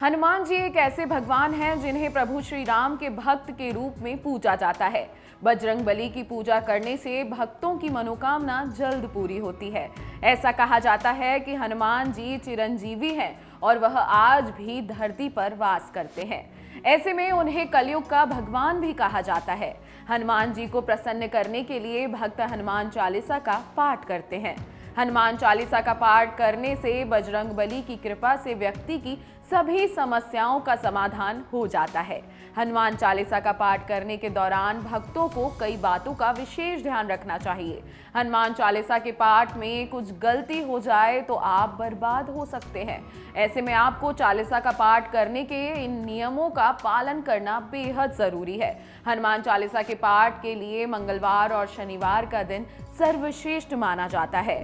हनुमान जी एक ऐसे भगवान हैं जिन्हें प्रभु श्री राम के भक्त के रूप में पूजा जाता है। बजरंग बली की पूजा करने से भक्तों की मनोकामना जल्द पूरी होती है। ऐसा कहा जाता है कि हनुमान जी चिरंजीवी हैं और वह आज भी धरती पर वास करते हैं। ऐसे में उन्हें कलयुग का भगवान भी कहा जाता है। हनुमान जी को प्रसन्न करने के लिए भक्त हनुमान चालीसा का पाठ करते हैं। हनुमान चालीसा का पाठ करने से बजरंग बली की कृपा से व्यक्ति की सभी समस्याओं का समाधान हो जाता है। हनुमान चालीसा का पाठ करने के दौरान भक्तों को कई बातों का विशेष ध्यान रखना चाहिए। हनुमान चालीसा के पाठ में कुछ गलती हो जाए तो आप बर्बाद हो सकते हैं। ऐसे में आपको चालीसा का पाठ करने के इन नियमों का पालन करना बेहद जरूरी है। हनुमान चालीसा के पाठ के लिए मंगलवार और शनिवार का दिन सर्वश्रेष्ठ माना जाता है।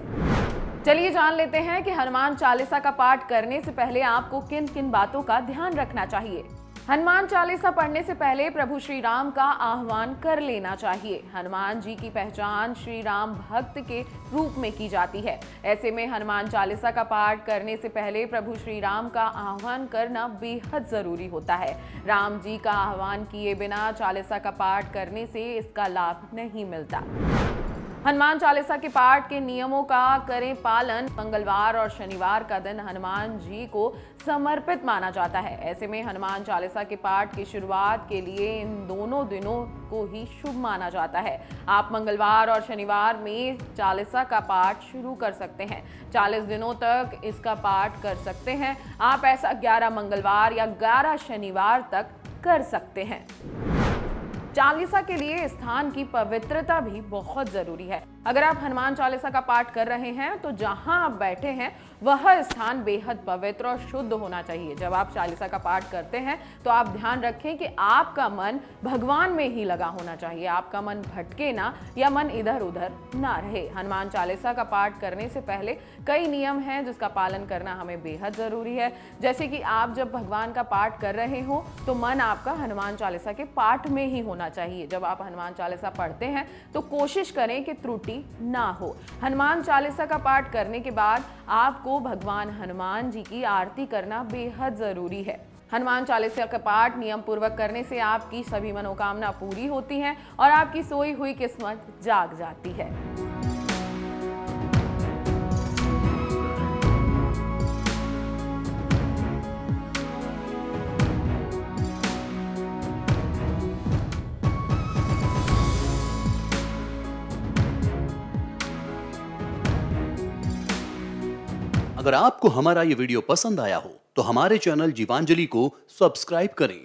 चलिए जान लेते हैं कि हनुमान चालीसा का पाठ करने से पहले आपको किन किन बातों का ध्यान रखना चाहिए। हनुमान चालीसा पढ़ने से पहले प्रभु श्री राम का आह्वान कर लेना चाहिए। हनुमान जी की पहचान श्री राम भक्त के रूप में की जाती है। ऐसे में हनुमान चालीसा का पाठ करने से पहले प्रभु श्री राम का आह्वान करना बेहद जरूरी होता है। राम जी का आह्वान किए बिना चालीसा का पाठ करने से इसका लाभ नहीं मिलता। हनुमान चालीसा के पाठ के नियमों का करें पालन। मंगलवार और शनिवार का दिन हनुमान जी को समर्पित माना जाता है। ऐसे में हनुमान चालीसा के पाठ की शुरुआत के लिए इन दोनों दिनों को ही शुभ माना जाता है। आप मंगलवार और शनिवार में चालीसा का पाठ शुरू कर सकते हैं। 40 दिनों तक इसका पाठ कर सकते हैं। आप ऐसा 11 मंगलवार या 11 शनिवार तक कर सकते हैं। चालीसा के लिए स्थान की पवित्रता भी बहुत जरूरी है। अगर आप हनुमान चालीसा का पाठ कर रहे हैं तो जहां आप बैठे हैं वह स्थान बेहद पवित्र और शुद्ध होना चाहिए। जब आप चालीसा का पाठ करते हैं तो आप ध्यान रखें कि आपका मन भगवान में ही लगा होना चाहिए। आपका मन भटके ना या मन इधर उधर ना रहे। हनुमान चालीसा का पाठ करने से पहले कई नियम हैं जिसका पालन करना हमें बेहद जरूरी है। जैसे कि आप जब भगवान का पाठ कर रहे हो तो मन आपका हनुमान चालीसा के पाठ में ही होना चाहिए। जब आप हनुमान चालीसा पढ़ते हैं तो कोशिश करें कि त्रुटि ना हो। हनुमान चालीसा का पाठ करने के बाद आपको भगवान हनुमान जी की आरती करना बेहद जरूरी है। हनुमान चालीसा का पाठ नियम पूर्वक करने से आपकी सभी मनोकामना पूरी होती हैं और आपकी सोई हुई किस्मत जाग जाती है। अगर आपको हमारा ये वीडियो पसंद आया हो तो हमारे चैनल जीवांजलि को सब्सक्राइब करें